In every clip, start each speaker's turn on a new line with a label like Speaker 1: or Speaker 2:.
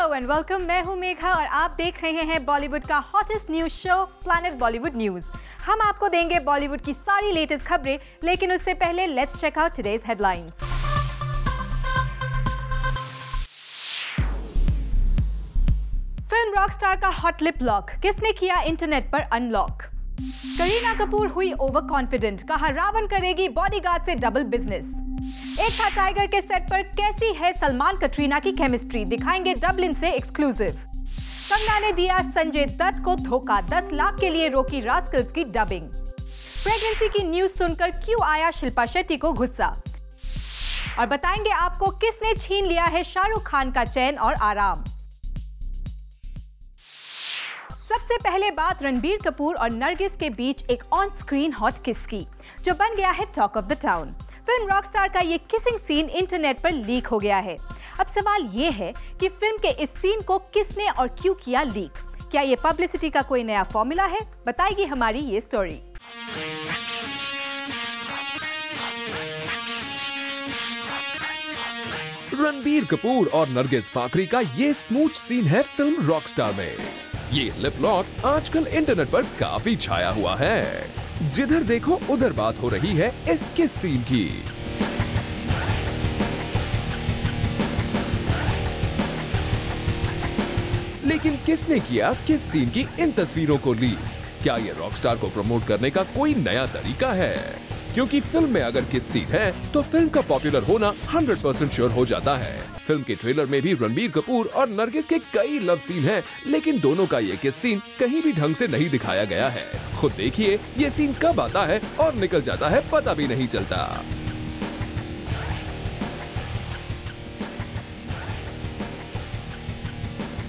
Speaker 1: Hello and welcome. मैं हूं मेघा और आप देख रहे हैं बॉलीवुड का hottest news show planet Bollywood news. हम आपको देंगे बॉलीवुड की सारी लेटेस्ट खबरें, लेकिन उससे पहले let's check out today's headlines. Film Rockstar का हॉट लिप लॉक, किसने किया इंटरनेट पर अनलॉक। करीना कपूर हुई ओवर कॉन्फिडेंट, कहा रावण करेगी बॉडीगार्ड से डबल बिजनेस। एक था टाइगर के सेट पर कैसी है सलमान कटरीना की केमिस्ट्री, दिखाएंगे डबलिन से एक्सक्लूसिव। कंगना ने दिया संजय दत्त को धोखा, 10 लाख के लिए रोकी रास्कल्स की डबिंग। प्रेगनेंसी की न्यूज सुनकर क्यों आया शिल्पा शेट्टी को गुस्सा, और बताएंगे आपको किसने छीन लिया है शाहरुख खान का चैन और आराम। सबसे पहले बात रणबीर कपूर और नरगिस के बीच एक ऑन स्क्रीन हॉट किस की, जो बन गया है talk of the town. Film Rockstar का ये किसिंग सीन इंटरनेट पर लीक हो गया है। अब सवाल ये है कि फिल्म के इस सीन को किसने और क्यों किया लीक। क्या ये पब्लिसिटी का कोई नया फॉर्मूला है, बताएगी हमारी ये स्टोरी।
Speaker 2: रणबीर कपूर और नरगिस फाकरी का ये स्मूथ सीन है फिल्म रॉकस्टार में। ये लिप लॉक आजकल इंटरनेट पर काफी छाया हुआ है। जिधर देखो उधर बात हो रही है इस किस सीन की। लेकिन किसने किया किस सीन की इन तस्वीरों को लीक? क्या ये रॉकस्टार को प्रमोट करने का कोई नया तरीका है? क्योंकि फिल्म में अगर किस सीन है तो फिल्म का पॉपुलर होना 100% श्योर हो जाता है। फिल्म के ट्रेलर में भी रणबीर कपूर और नरगिस के कई लव सीन हैं, लेकिन दोनों का ये किस सीन कहीं भी ढंग से नहीं दिखाया गया है। खुद देखिए ये सीन कब आता है और निकल जाता है, पता भी नहीं चलता।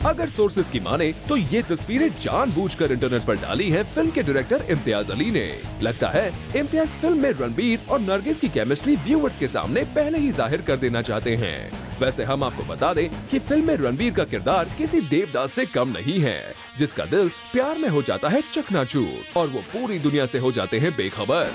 Speaker 2: अगर सोर्सेज की माने तो ये तस्वीरें जानबूझकर इंटरनेट पर डाली हैं फिल्म के डायरेक्टर इम्तियाज अली ने। लगता है इम्तियाज फिल्म में रणबीर और नरगिस की केमिस्ट्री व्यूअर्स के सामने पहले ही जाहिर कर देना चाहते हैं। वैसे हम आपको बता दें कि फिल्म में रणबीर का किरदार किसी देवदास से कम नहीं है, जिसका दिल प्यार में हो जाता है चकनाचूर और वो पूरी दुनिया से हो जाते हैं बेखबर।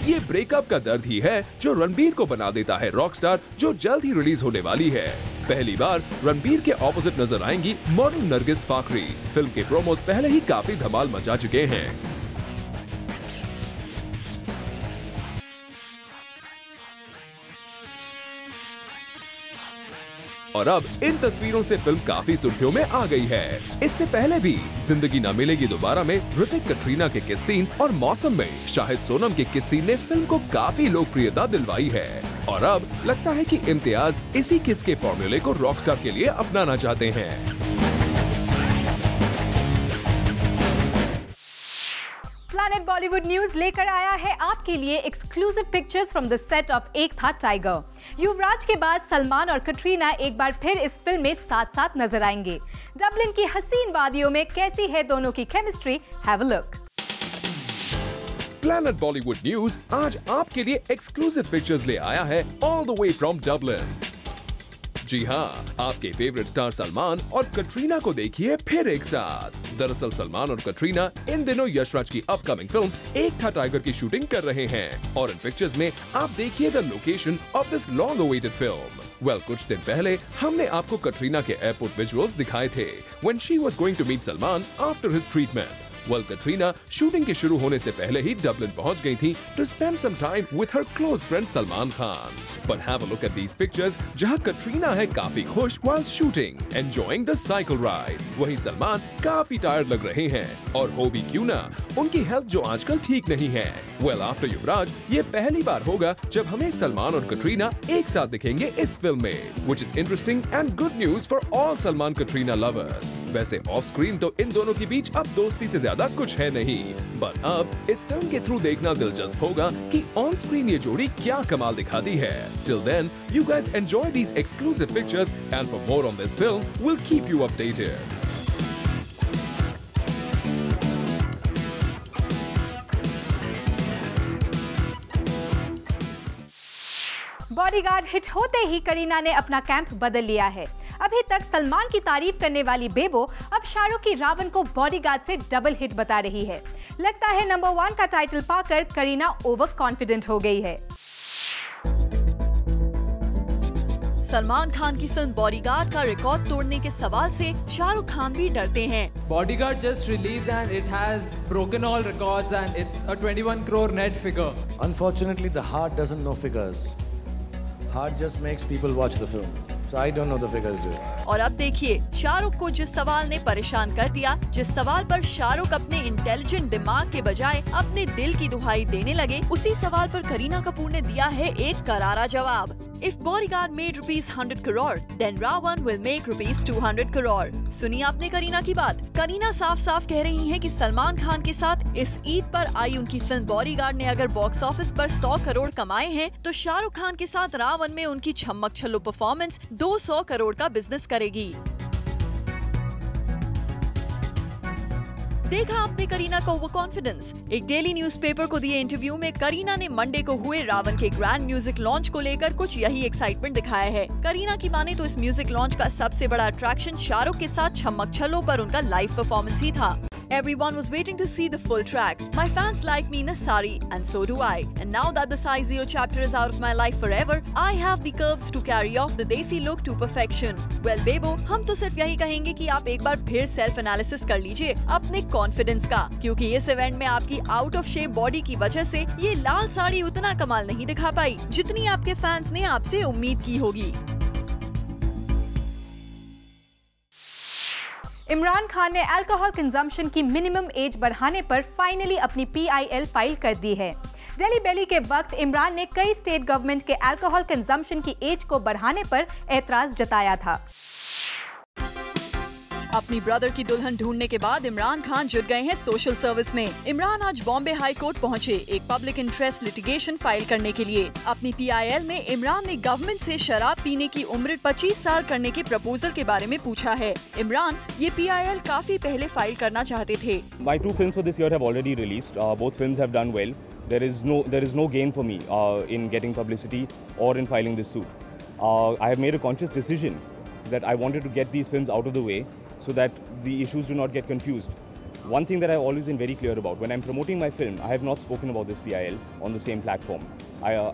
Speaker 2: ये ब्रेकअप का दर्द ही है जो रणबीर को बना देता है रॉकस्टार, जो जल्द ही रिलीज होने वाली है। पहली बार रणबीर के ऑपोजिट नजर आएंगी मॉडल नरगिस फाकरी। फिल्म के प्रोमोस पहले ही काफी धमाल मचा चुके हैं। और अब इन तस्वीरों से फिल्म काफी सुर्खियों में आ गई है। इससे पहले भी जिंदगी ना मिलेगी दोबारा में ऋतिक कटरीना के किस सीन और मौसम में शाहिद सोनम के किस सीन ने फिल्म को काफी लोकप्रियता दिलवाई है। और अब लगता है कि इम्तियाज इसी किस के फॉर्मूले को रॉकस्टार के लिए अपनाना चाहते हैं।
Speaker 1: प्लैनेट बॉलीवुड न्यूज लेकर आया है आपके लिए exclusive pictures from the set of एक था टाइगर। युवराज के बाद सलमान और कटरीना एक बार फिर इस फिल्म में साथ साथ नजर आएंगे। डबलिन की हसीन वादियों में कैसी है दोनों की chemistry, have a look.
Speaker 2: Planet Bollywood news आज आपके लिए एक्सक्लूसिव पिक्चर्स ले आया है all the way from Dublin. जी हाँ, आपके फेवरेट स्टार सलमान और कटरीना को देखिए फिर एक साथ। दरअसल सलमान और कटरीना इन दिनों यशराज की अपकमिंग फिल्म एक था टाइगर की शूटिंग कर रहे हैं, और इन पिक्चर्स में आप देखिए the location of this long awaited film. Well, कुछ दिन पहले हमने आपको कटरीना के एयरपोर्ट विजुअल्स दिखाए थे when she was going to meet Salman after his treatment. Well, Katrina shooting के शुरू होने से पहले ही डबलिन पहुंच गई थी to spend some time with her close friend Salman Khan. But have a look at these pictures, जहां कटरीना है काफी खुश while shooting, enjoying the cycle ride। वहीं सलमान काफी टायर्ड लग रहे हैं, और हो भी क्यों ना, उनकी हेल्थ जो आजकल ठीक नहीं है। Well, after युवराज ये पहली बार होगा जब हमें सलमान और कटरीना एक साथ दिखेंगे इस फिल्म में, which is interesting and good news for all Salman Katrina lovers। वैसे ऑफ स्क्रीन तो इन दोनों के बीच अब दोस्ती से ज्यादा कुछ है नहीं, बट अब इस फिल्म के थ्रू देखना दिलचस्प होगा कि ऑन स्क्रीन ये जोड़ी क्या कमाल दिखाती है। Till then, you guys enjoy these exclusive pictures, and for more on this film, we'll keep you updated.
Speaker 1: Bodyguard hit होते ही करीना ने अपना कैंप बदल लिया है। अभी तक सलमान की तारीफ करने वाली बेबो अब शाहरुख की रावण को बॉडीगार्ड से डबल हिट बता रही है। लगता है नंबर 1 का टाइटल पाकर करीना ओवर कॉन्फिडेंट हो गई है।
Speaker 3: सलमान खान की फिल्म बॉडीगार्ड का रिकॉर्ड तोड़ने के सवाल से शाहरुख खान भी डरते हैं।
Speaker 4: Bodyguard just released and it has broken all records and it's a 21 crore net figure.
Speaker 5: Unfortunately, the heart doesn't know figures. Heart just makes people watch the film. So I don't know the figures, dude.
Speaker 3: और अब देखिए, शाहरुख को जिस सवाल ने परेशान कर दिया, जिस सवाल पर शाहरुख अपने इंटेलिजेंट दिमाग के बजाय अपने दिल की दुहाई देने लगे, उसी सवाल पर करीना कपूर ने दिया है एक करारा जवाब। If Bodyguard made rupees 100 crore, then Ravan will make rupees 200 crore. सुनिए आपने करीना की बात। करीना साफ साफ कह रही हैं कि सलमान खान के साथ इस ईद पर आई उनकी फिल्म बॉडीगार्ड ने अगर बॉक्स ऑफिस पर 100 करोड़ कमाए हैं, तो शाहरुख खान के साथ रावण में उनकी छम्मक छल्लो परफॉर्मेंस 200 करोड़ का बिजनेस करेगी। देखा आपने करीना का ओवर कॉन्फिडेंस। एक डेली न्यूज़पेपर को दिए इंटरव्यू में करीना ने मंडे को हुए रावण के ग्रैंड म्यूजिक लॉन्च को लेकर कुछ यही एक्साइटमेंट दिखाया है। करीना की माने तो इस म्यूजिक लॉन्च का सबसे बड़ा अट्रैक्शन शाहरुख के साथ छम्मक छल्लो पर उनका लाइव परफॉर्मेंस ही था। Everyone was waiting to see the full track. My fans like me in a sari, and so do I. And now that the Size Zero chapter is out of my life forever, I have the curves to carry off the desi look to perfection. Well, बेबो, हम तो सिर्फ यही कहेंगे कि आप एक बार फिर self analysis कर लीजिए अपने कॉन्फिडेंस का, क्योंकि इस इवेंट में आपकी आउट ऑफ शेप बॉडी की वजह से ये लाल साड़ी उतना कमाल नहीं दिखा पाई जितनी आपके फैंस ने आपसे उम्मीद की होगी।
Speaker 1: इमरान खान ने अल्कोहल कंजम्पशन की मिनिमम एज बढ़ाने पर फाइनली अपनी PIL फाइल कर दी है। दिल्ली बेली के वक्त इमरान ने कई स्टेट गवर्नमेंट के अल्कोहल कंजम्पशन की एज को बढ़ाने पर एतराज जताया था।
Speaker 3: अपनी ब्रदर की दुल्हन ढूंढने के बाद इमरान खान जुट गए हैं सोशल सर्विस में। इमरान आज बॉम्बे हाई कोर्ट पहुंचे एक पब्लिक इंटरेस्ट लिटिगेशन फाइल करने के लिए। अपनी PIL में इमरान ने गवर्नमेंट से शराब पीने की उम्र 25 साल करने के प्रपोजल के बारे में पूछा है। इमरान ये PIL काफी पहले फाइल करना चाहते थे।
Speaker 6: My 2 films for this year have already released. Both films have done well. There is no gain for me in getting publicity or in filing this suit. I have made a conscious decision that I wanted to get these films out of the way so that the issues do not get confused. One thing that I've always been very clear about, when I'm promoting my film, I have not spoken about this PIL on the same platform.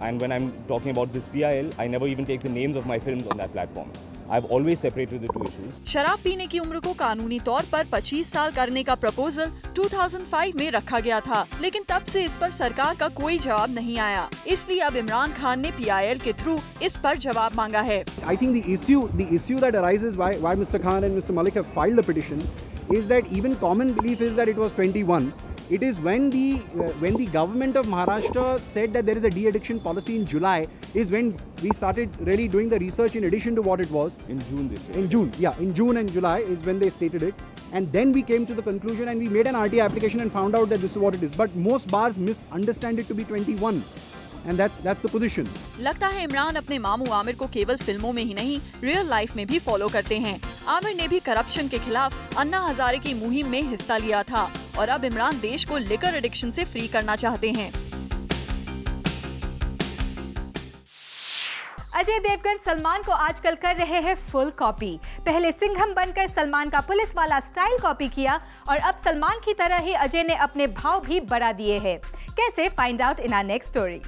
Speaker 6: And when I'm talking about this PIL, I never even take the names of my films on that platform. I've always separated the two issues.
Speaker 3: शराब पीने की उम्र को कानूनी तौर पर 25 साल करने का प्रपोजल 2005 में रखा गया था, लेकिन तब से इस पर सरकार का कोई जवाब नहीं आया। इसलिए अब इमरान खान ने PIL के थ्रू इस पर जवाब मांगा है।
Speaker 7: I think the issue that arises why Mr. Khan and Mr. Malik have filed the petition is that even common belief is that it was 21. It is when the government of Maharashtra said that there is a de-addiction policy in July is when we started really doing the research in addition to what it was.
Speaker 6: In June this year.
Speaker 7: In June, yeah. In June and July is when they stated it. And then we came to the conclusion and we made an RT application and found out that this is what it is. But most bars misunderstand it to be 21. And that's the position.
Speaker 3: लगता है इमरान अपने मामू आमिर को केवल फिल्मों में ही नहीं real life में भी फॉलो करते हैं। आमिर ने भी करप्शन के खिलाफ अन्ना हजारे की मुहिम में हिस्सा लिया था और अब इमरान देश को लिकर एडिक्शन से फ्री करना चाहते हैं।
Speaker 1: अजय देवगन सलमान को आजकल कर रहे हैं फुल कॉपी। पहले सिंघम बनकर सलमान का पुलिस वाला स्टाइल कॉपी किया और अब सलमान की तरह ही अजय ने अपने भाव भी बढ़ा दिए हैं। कैसे? Find out in our next story.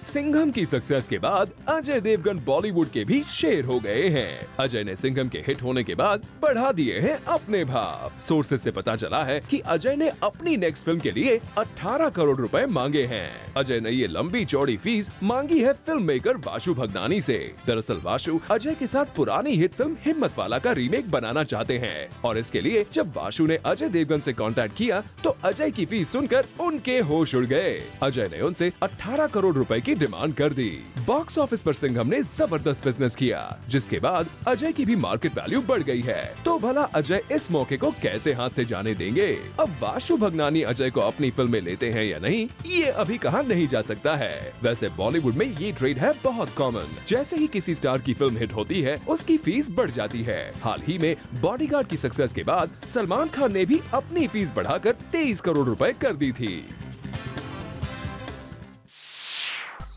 Speaker 2: Singham की सक्सेस के बाद अजय देवगन बॉलीवुड के भी शेर हो गए हैं। अजय ने सिंघम के हिट होने के बाद बढ़ा दिए हैं अपने भाव। सोर्सेज से पता चला है कि अजय ने अपनी नेक्स्ट फिल्म के लिए 18 करोड़ रुपए मांगे हैं। अजय ने ये लंबी चौड़ी फीस मांगी है फिल्म मेकर वाशु भगनानी से। दरअसल वाशु अजय के साथ पुरानी हिट फिल्म हिम्मत वाला का रीमेक बनाना चाहते हैं और इसके लिए जब वाशु ने अजय देवगन से कांटेक्ट किया तो अजय की फीस सुनकर उनके होश उड़ गए। अजय ने उनसे 18 करोड़ रुपए की डिमांड कर दी। बॉक्स ऑफिस पर सिंघम ने जबरदस्त बिजनेस किया, जिसके बाद अजय की भी मार्केट वैल्यू बढ़ गई है। तो भला अजय इस मौके को कैसे हाथ से जाने देंगे? अब वाशु भगनानी अजय को अपनी फिल्म में लेते हैं या नहीं, ये अभी कहा नहीं जा सकता है। वैसे बॉलीवुड में ये ट्रेड है बहुत कॉमन। जैसे ही किसी स्टार की फिल्म हिट होती है, उसकी फीस बढ़ जाती है। हाल ही में बॉडीगार्ड की सक्सेस के बाद सलमान खान ने भी अपनी फीस बढ़ाकर 23 करोड़ रुपए कर दी थी।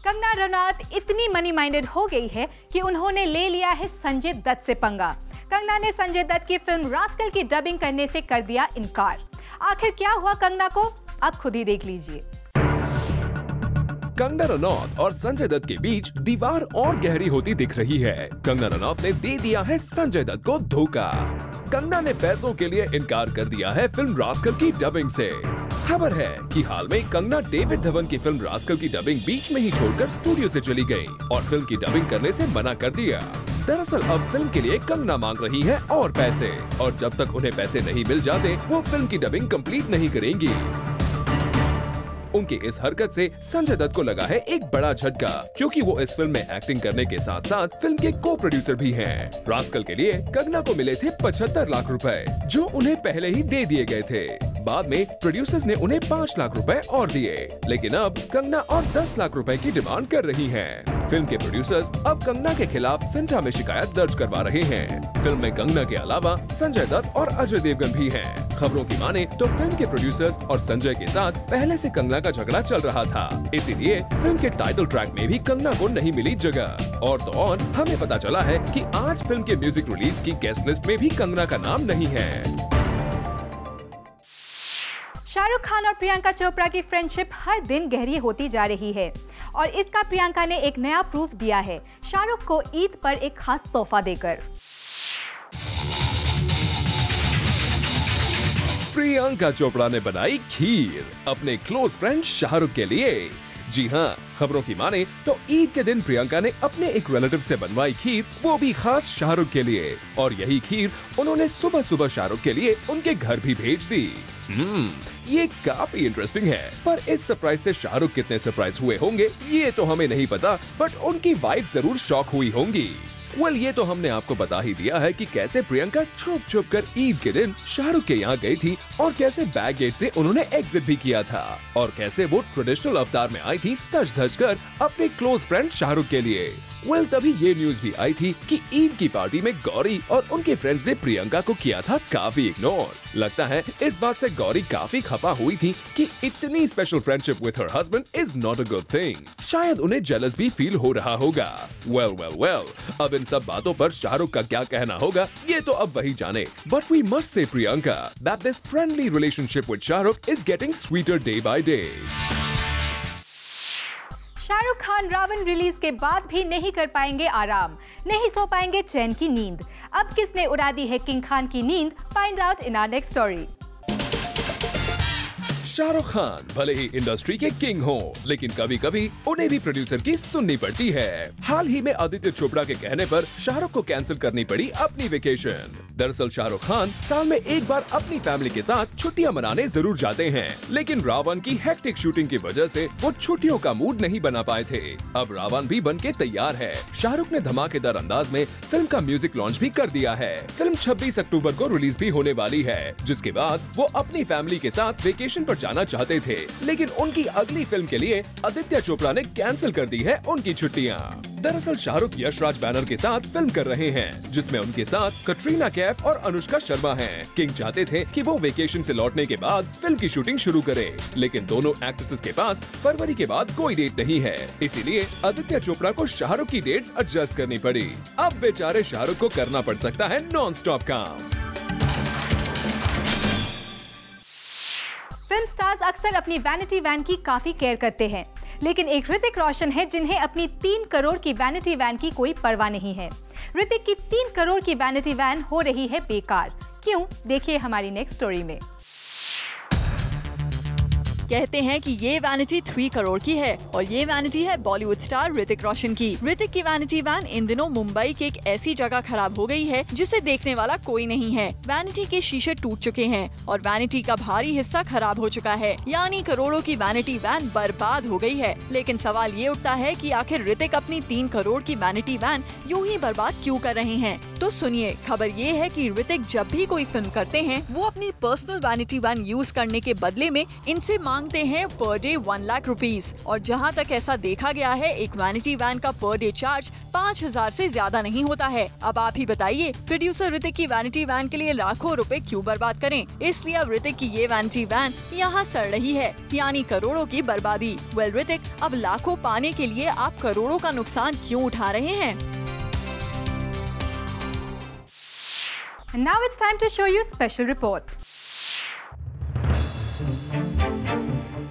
Speaker 1: कंगना रनौत इतनी मनी माइंडेड हो गई है कि उन्होंने ले लिया है संजय दत्त से पंगा। कंगना ने संजय दत्त की फिल्म रास्कल की डबिंग करने से कर दिया इनकार। आखिर क्या हुआ कंगना को, अब खुद ही देख लीजिए।
Speaker 2: कंगना रनौत और संजय दत्त के बीच दीवार और गहरी होती दिख रही है। कंगना रनौत ने दे दिया है संजय दत्त को धोखा। कंगना ने पैसों के लिए इनकार कर दिया है फिल्म रास्कल की डबिंग से। खबर है कि हाल में कंगना डेविड धवन की फिल्म रास्कल की डबिंग बीच में ही छोड़कर स्टूडियो से चली गई और फिल्म की डबिंग करने से मना कर दिया। दरअसल अब फिल्म के लिए कंगना मांग रही है और पैसे, और जब तक उन्हें पैसे नहीं मिल जाते वो फिल्म की डबिंग कंप्लीट नहीं करेंगी। उनकी इस हरकत से संजय दत्त को लगा है एक बड़ा झटका, क्योंकि वो इस फिल्म में एक्टिंग करने के साथ साथ फिल्म के को प्रोड्यूसर भी हैं। रास्कल के लिए कंगना को मिले थे 75 लाख रुपए, जो उन्हें पहले ही दे दिए गए थे। बाद में प्रोड्यूसर्स ने उन्हें 5 लाख रुपए और दिए, लेकिन अब कंगना और 10 लाख रुपए की डिमांड कर रही हैं। फिल्म के प्रोड्यूसर्स अब कंगना के खिलाफ सिंटा में शिकायत दर्ज करवा रहे हैं। फिल्म में कंगना के अलावा संजय दत्त और अजय देवगन भी हैं। खबरों की माने तो फिल्म के प्रोड्यूसर्स और संजय के साथ पहले से कंगना का झगड़ा चल रहा था, इसीलिए फिल्म के टाइटल ट्रैक में भी कंगना को नहीं मिली जगह। और तो और हमें पता चला है कि आज फिल्म के म्यूजिक रिलीज की गेस्ट लिस्ट में भी कंगना का नाम नहीं है।
Speaker 1: शाहरुख खान और प्रियंका चोपड़ा की फ्रेंडशिप हर दिन गहरी होती जा रही है और इसका प्रियंका ने एक नया प्रूफ दिया है शाहरुख को ईद पर एक खास तोहफा देकर।
Speaker 2: प्रियंका चोपड़ा ने बनाई खीर अपने क्लोज फ्रेंड शाहरुख के लिए। जी हाँ, खबरों की माने तो ईद के दिन प्रियंका ने अपने एक रिलेटिव से बनवाई खीर, वो भी खास शाहरुख के लिए। और यही खीर उन्होंने सुबह सुबह शाहरुख के लिए उनके घर भी भेज दी। ये काफी इंटरेस्टिंग है, पर इस सरप्राइज से शाहरुख कितने सरप्राइज हुए होंगे ये तो हमें नहीं पता, बट उनकी वाइफ जरूर शॉक हुई होंगी। ये तो हमने आपको बता ही दिया है कि कैसे प्रियंका छुप छुप कर ईद के दिन शाहरुख के यहाँ गई थी और कैसे बैक गेट से उन्होंने एग्जिट भी किया था और कैसे वो ट्रेडिशनल अवतार में आई थी सज धज कर अपने क्लोज फ्रेंड शाहरुख के लिए। तभी ये न्यूज भी आई थी कि ईद की पार्टी में गौरी और उनके फ्रेंड्स ने प्रियंका को किया था काफी इग्नोर। लगता है इस बात से गौरी काफी खफा हुई थी कि इतनी special friendship with her husband is not a good thing. शायद उन्हें जेलस भी फील हो रहा होगा। वेल, अब इन सब बातों पर शाहरुख का क्या कहना होगा ये तो अब वही जाने। But we must say Priyanka that this friendly relationship with Shahrukh is getting sweeter day by day.
Speaker 1: Shahrukh Khan Ravan release के बाद भी नहीं कर पाएंगे आराम, नहीं सो पाएंगे चैन की नींद। अब किसने उड़ा दी है किंग खान की नींद, find out in our next story.
Speaker 2: Shahrukh Khan भले ही इंडस्ट्री के किंग हो, लेकिन कभी कभी उन्हें भी प्रोड्यूसर की सुननी पड़ती है। हाल ही में आदित्य चोपड़ा के कहने पर शाहरुख को कैंसिल करनी पड़ी अपनी वेकेशन। दरअसल शाहरुख खान साल में एक बार अपनी फैमिली के साथ छुट्टियां मनाने जरूर जाते हैं, लेकिन रावण की हेक्टिक शूटिंग की वजह से वो छुट्टियों का मूड नहीं बना पाए थे। अब रावण भी बन के तैयार है। शाहरुख ने धमाकेदार अंदाज में फिल्म का म्यूजिक लॉन्च भी कर दिया है। फिल्म 26 अक्टूबर को रिलीज भी होने वाली है, जिसके बाद वो अपनी फैमिली के साथ वेकेशन पर जाना चाहते थे, लेकिन उनकी अगली फिल्म के लिए आदित्य चोपड़ा ने कैंसिल कर दी है उनकी छुट्टियां। दरअसल शाहरुख यशराज बैनर के साथ फिल्म कर रहे हैं, जिसमें उनके साथ कटरीना कैफ और अनुष्का शर्मा हैं। किंग चाहते थे कि वो वेकेशन से लौटने के बाद फिल्म की शूटिंग शुरू करे, लेकिन दोनों एक्ट्रेसेस के पास फरवरी के बाद कोई डेट नहीं है, इसीलिए आदित्य चोपड़ा को शाहरुख की डेट्स एडजस्ट करनी पड़ी। अब बेचारे शाहरुख को करना पड़ सकता है नॉन स्टॉप काम।
Speaker 1: फिल्म स्टार्स अक्सर अपनी वैनिटी वैन की काफी केयर करते हैं, लेकिन एक ऋतिक रोशन है जिन्हें अपनी 3 करोड़ की वैनिटी वैन की कोई परवाह नहीं है। ऋतिक की 3 करोड़ की वैनिटी वैन हो रही है बेकार। क्यों? देखिए हमारी नेक्स्ट स्टोरी में।
Speaker 3: कहते हैं कि ये वैनिटी 3 करोड़ की है और ये वैनिटी है बॉलीवुड स्टार ऋतिक रोशन की। ऋतिक की वैनिटी वैन इन दिनों मुंबई के एक ऐसी जगह खराब हो गई है जिसे देखने वाला कोई नहीं है। वैनिटी के शीशे टूट चुके हैं और वैनिटी का भारी हिस्सा खराब हो चुका है, यानी करोड़ों की वैनिटी वैन बर्बाद हो गई है। लेकिन सवाल ये उठता है कि आखिर ऋतिक अपनी 3 करोड़ की वैनिटी वैन यूं ही बर्बाद क्यों कर रहे हैं? तो सुनिए, खबर ये है कि ऋतिक जब भी कोई फिल्म करते हैं वो अपनी पर्सनल वैनिटी वैन यूज करने के बदले में इनसे मांगते हैं पर डे 1 लाख रुपीस। और जहां तक ऐसा देखा गया है, एक वैनिटी वैन का पर डे चार्ज 5000 से ज्यादा नहीं होता है। अब आप ही बताइए, प्रोड्यूसर ऋतिक की वैनिटी वैन के लिए लाखों रुपए क्यों बर्बाद करें? इसलिए अब ऋतिक की ये वैनिटी वैन यहाँ सड़ रही है, यानी करोड़ों की बर्बादी। वेल ऋतिक, अब लाखों पाने के लिए आप करोड़ों का नुकसान क्यों उठा रहे हैं?
Speaker 1: Now it's time to show you special report.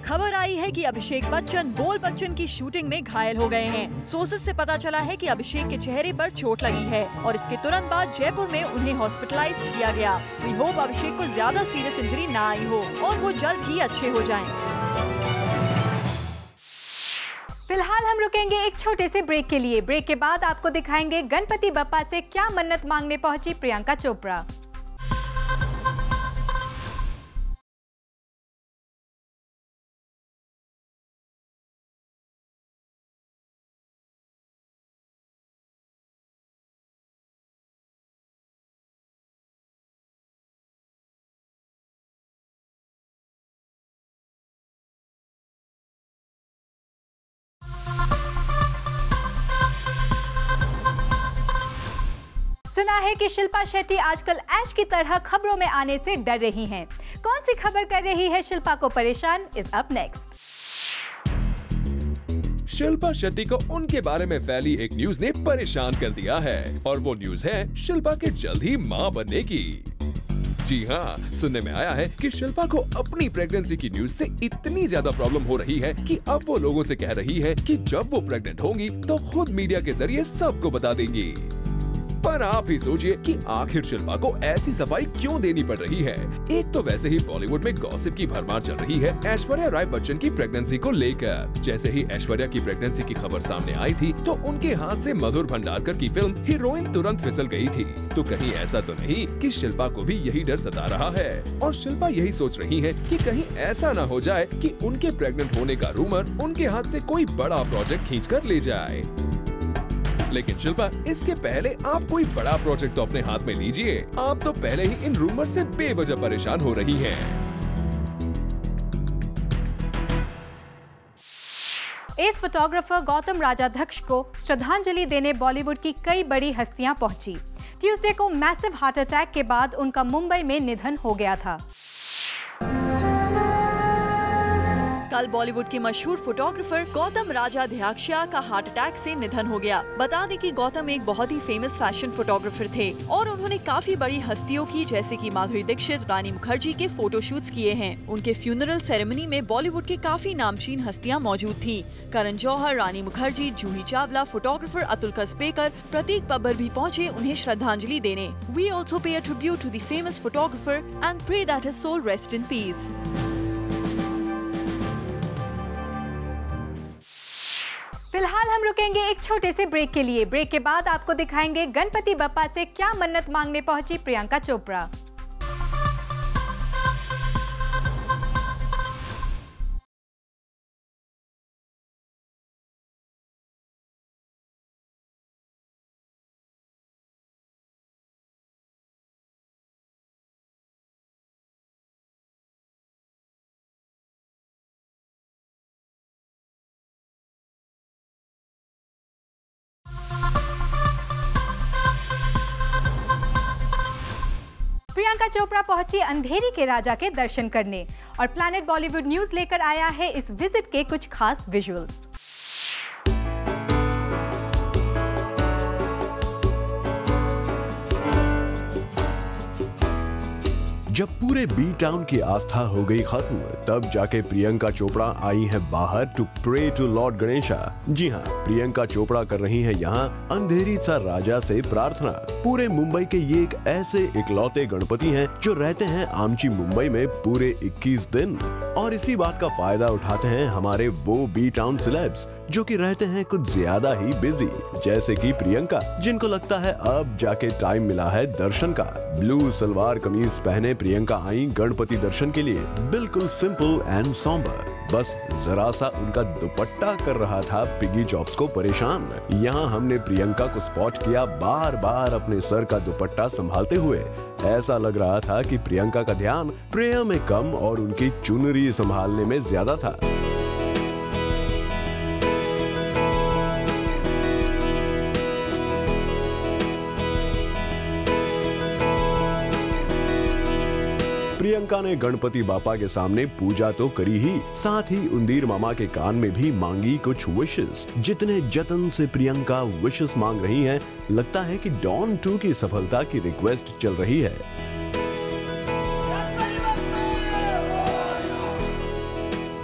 Speaker 3: खबर आई है कि अभिषेक बच्चन बोल बच्चन की शूटिंग में घायल हो गए हैं। सोर्सेज से पता चला है कि अभिषेक के चेहरे पर चोट लगी है और इसके तुरंत बाद जयपुर में उन्हें हॉस्पिटलाइज किया गया। वी होप अभिषेक को ज्यादा सीरियस इंजरी ना आई हो और वो जल्द ही अच्छे हो जाएं।
Speaker 1: फिलहाल हम रुकेंगे एक छोटे से ब्रेक के लिए। ब्रेक के बाद आपको दिखाएंगे गणपति बप्पा से क्या मन्नत मांगने पहुंची प्रियंका चोपड़ा। सुना है कि शिल्पा शेट्टी आजकल ऐश की तरह खबरों में आने से डर रही हैं। कौन सी खबर कर रही है शिल्पा को परेशान, is up next.
Speaker 2: Shilpa Shetty को उनके बारे में फैली एक न्यूज ने परेशान कर दिया है और वो न्यूज है शिल्पा के जल्द ही मां बनने की। जी हाँ, सुनने में आया है कि शिल्पा को अपनी प्रेगनेंसी की न्यूज से इतनी ज्यादा प्रॉब्लम हो रही है कि अब वो लोगों से कह रही है कि जब वो प्रेग्नेंट होंगी तो खुद मीडिया के जरिए सबको बता देंगी। पर आप ही सोचिए कि आखिर शिल्पा को ऐसी सफाई क्यों देनी पड़ रही है। एक तो वैसे ही बॉलीवुड में गॉसिप की भरमार चल रही है ऐश्वर्या राय बच्चन की प्रेगनेंसी को लेकर। जैसे ही ऐश्वर्या की प्रेगनेंसी की खबर सामने आई थी तो उनके हाथ से मधुर भंडारकर की फिल्म हीरोइन तुरंत फिसल गई थी। तो कहीं ऐसा तो नहीं कि शिल्पा को भी यही डर सता रहा है और शिल्पा यही सोच रही है कि कहीं ऐसा न हो जाए कि उनके प्रेग्नेंट होने का रूमर उनके हाथ से कोई बड़ा प्रोजेक्ट खींच कर ले जाए। लेकिन शिल्पा, इसके पहले आप कोई बड़ा प्रोजेक्ट तो अपने हाथ में लीजिए। आप तो पहले ही इन रूमर से बेवजह परेशान हो रही हैं।
Speaker 1: एस फोटोग्राफर गौतम राजाध्यक्ष को श्रद्धांजलि देने बॉलीवुड की कई बड़ी हस्तियां पहुंची। ट्यूसडे को मैसिव हार्ट अटैक के बाद उनका मुंबई में निधन हो गया था।
Speaker 3: कल बॉलीवुड के मशहूर फोटोग्राफर गौतम राजाध्यक्ष का हार्ट अटैक से निधन हो गया। बता दें कि गौतम एक बहुत ही फेमस फैशन फोटोग्राफर थे और उन्होंने काफी बड़ी हस्तियों की जैसे कि माधुरी दीक्षित, रानी मुखर्जी के फोटोशूट्स किए हैं। उनके फ्यूनरल सेरेमनी में बॉलीवुड के काफी नामचीन हस्तियां मौजूद थी। करण जौहर, रानी मुखर्जी, जूही चावला, फोटोग्राफर अतुल कसबेकर, प्रतीक बब्बर भी पहुंचे उन्हें श्रद्धांजलि देने। We also pay a tribute to the famous photographer and pray that his soul rest in peace.
Speaker 1: फिलहाल हम रुकेंगे एक छोटे से ब्रेक के लिए। ब्रेक के बाद आपको दिखाएंगे गणपति बप्पा से क्या मन्नत मांगने पहुंची प्रियंका चोपड़ा। प्रियंका चोपड़ा पहुंची अंधेरी के राजा के दर्शन करने और प्लैनेट बॉलीवुड न्यूज लेकर आया है इस विजिट के कुछ खास विजुअल्स।
Speaker 8: जब पूरे बी टाउन की आस्था हो गई खत्म, तब जाके प्रियंका चोपड़ा आई हैं बाहर to pray to lord Ganesha. जी हाँ, प्रियंका चोपड़ा कर रही हैं यहाँ अंधेरी सा राजा से प्रार्थना। पूरे मुंबई के ये एक ऐसे इकलौते गणपति हैं जो रहते हैं आमची मुंबई में पूरे 21 दिन और इसी बात का फायदा उठाते हैं हमारे वो बी टाउन सेलेब्स जो कि रहते हैं कुछ ज्यादा ही बिजी, जैसे कि प्रियंका, जिनको लगता है अब जाके टाइम मिला है दर्शन का। ब्लू सलवार कमीज पहने प्रियंका आई गणपति दर्शन के लिए, बिल्कुल सिंपल एंड सॉम्बर। बस जरा सा उनका दुपट्टा कर रहा था पिगी चॉप्स को परेशान। यहाँ हमने प्रियंका को स्पॉट किया बार बार अपने सर का दुपट्टा संभालते हुए। ऐसा लग रहा था कि प्रियंका का ध्यान प्रेय में कम और उनकी चुनरी संभालने में ज्यादा था। प्रियंका ने गणपति बापा के सामने पूजा तो करी ही, साथ ही उंदीर मामा के कान में भी मांगी कुछ विशेस। जितने जतन से प्रियंका विशेस मांग रही हैं, लगता है कि डॉन 2 की सफलता की रिक्वेस्ट चल रही है।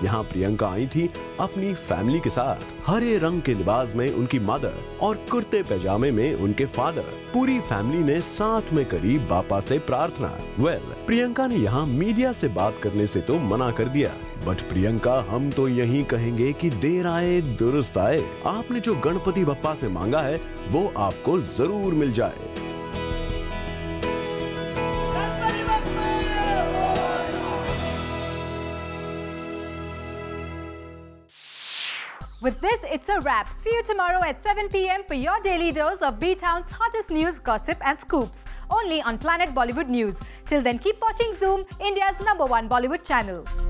Speaker 8: यहाँ प्रियंका आई थी अपनी फैमिली के साथ। हरे रंग के लिबास में उनकी मदर और कुर्ते पैजामे में उनके फादर। पूरी फैमिली ने साथ में करी बापा से प्रार्थना। प्रियंका ने यहाँ मीडिया से बात करने से तो मना कर दिया, बट प्रियंका, हम तो यही कहेंगे कि देर आए दुरुस्त आए। आपने जो गणपति बप्पा से मांगा है वो आपको जरूर मिल जाए।
Speaker 1: With this, it's a wrap. See you tomorrow at 7 p.m. for your daily dose of B-Town's hottest news, gossip and scoops. Only on Planet Bollywood News. Till then, keep watching Zoom, India's #1 Bollywood channel.